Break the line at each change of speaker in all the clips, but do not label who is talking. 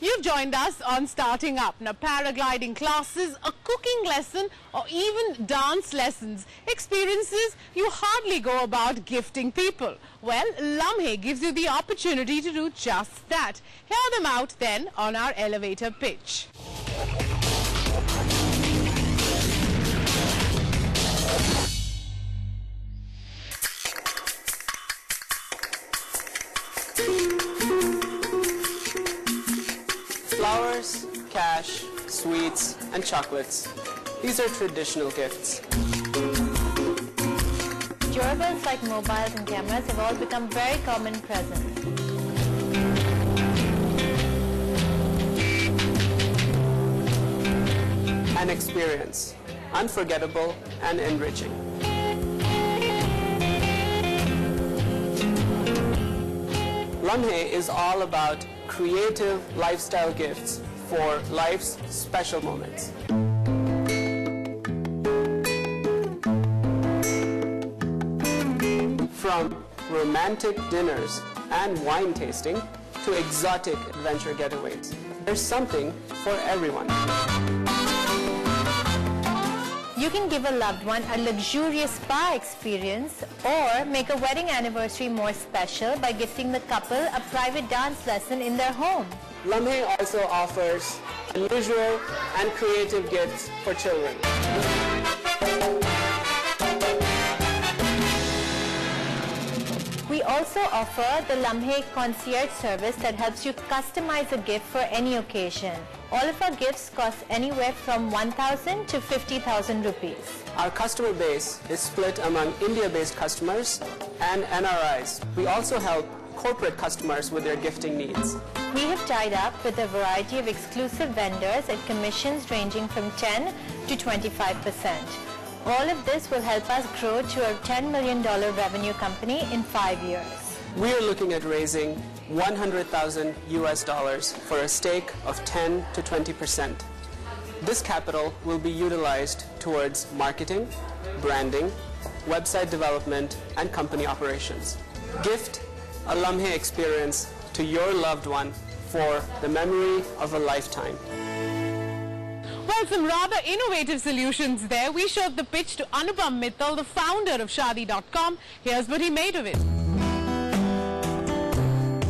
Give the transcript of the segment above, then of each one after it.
You've joined us on Starting Up. Now, paragliding classes, a cooking lesson, or even dance lessons, experiences you hardly go about gifting people. Well, Lamhe gives you the opportunity to do just that. Hear them out then on our elevator pitch.
Flowers, cash, sweets, and chocolates. These are traditional gifts.
Durables like mobiles and cameras have all become very common presents.
An experience, unforgettable and enriching. Lamhe is all about creative lifestyle gifts for life's special moments. From romantic dinners and wine tasting to exotic adventure getaways, there's something for everyone.
You can give a loved one a luxurious spa experience or make a wedding anniversary more special by gifting the couple a private dance lesson in their home.
Lamhe also offers unusual and creative gifts for children.
We also offer the Lamhe concierge service that helps you customize a gift for any occasion. All of our gifts cost anywhere from 1,000 to 50,000 rupees.
Our customer base is split among India-based customers and NRIs. We also help corporate customers with their gifting needs.
We have tied up with a variety of exclusive vendors at commissions ranging from 10 to 25%. All of this will help us grow to a $10 million revenue company in 5 years.
We are looking at raising 100,000 US dollars for a stake of 10 to 20%. This capital will be utilized towards marketing, branding, website development, and company operations. Gift a Lamhe experience to your loved one for the memory of a lifetime.
Well, some rather innovative solutions there. We showed the pitch to Anupam Mittal, the founder of Shaadi.com. Here's what he made of it.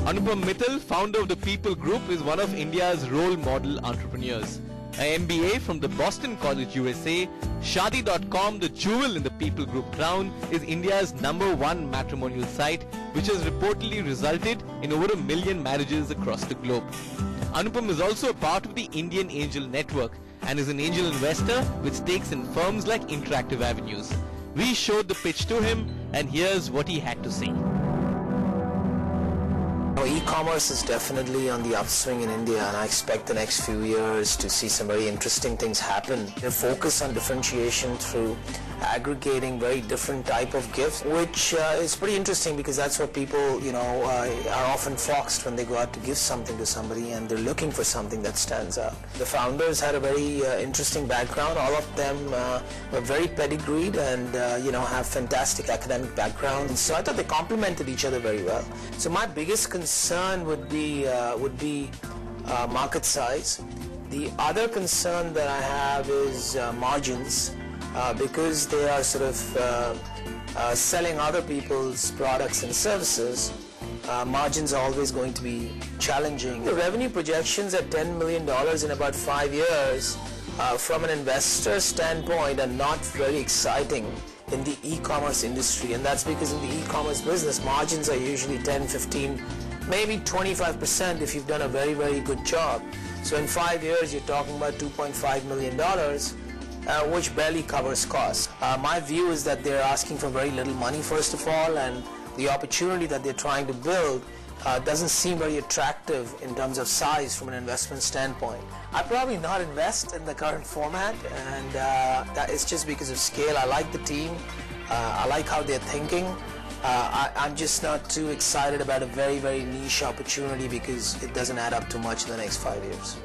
Anupam Mittal, founder of the People Group, is one of India's role model entrepreneurs. An MBA from the Boston College, USA, Shaadi.com, the jewel in the People Group crown, is India's #1 matrimonial site, which has reportedly resulted in over 1 million marriages across the globe. Anupam is also a part of the Indian Angel Network and is an angel investor with stakes in firms like Interactive Avenues. We showed the pitch to him, and here's what he had to say.
E-commerce is definitely on the upswing in India, and I expect the next few years to see some very interesting things happen. They focus on differentiation through aggregating very different type of gifts, which is pretty interesting because that's what people, are often foxed when they go out to give something to somebody and they're looking for something that stands out. The founders had a very interesting background. All of them were very pedigreed and, have fantastic academic backgrounds. So I thought they complemented each other very well. So my biggest concern would be market size. The other concern that I have is margins. Because they are sort of selling other people's products and services, margins are always going to be challenging. The revenue projections at $10 million in about 5 years, from an investor standpoint, are not very exciting in the e-commerce industry, and that's because in the e-commerce business, margins are usually 10, 15, maybe 25% if you've done a very, very good job. So in 5 years, you're talking about $2.5 million. Which barely covers costs. My view is that they're asking for very little money, first of all, and the opportunity that they're trying to build doesn't seem very attractive in terms of size from an investment standpoint. I'd probably not invest in the current format, and that is just because of scale. I like the team. I like how they're thinking. I'm just not too excited about a very, very niche opportunity because it doesn't add up to much in the next 5 years.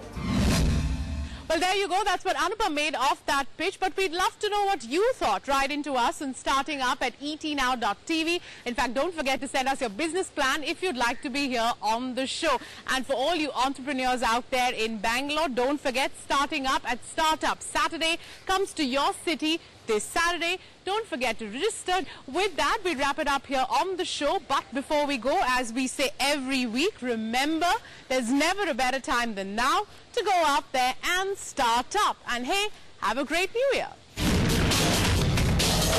Well, there you go. That's what Anupam made of that pitch. But we'd love to know what you thought. Write into us and starting up at etnow.tv. In fact, don't forget to send us your business plan if you'd like to be here on the show. And for all you entrepreneurs out there in Bangalore, don't forget starting up at Startup Saturday comes to your city this Saturday. Don't forget to register. With that, we wrap it up here on the show. But before we go, as we say every week, remember, there's never a better time than now to go out there and start up. And hey, have a great new year.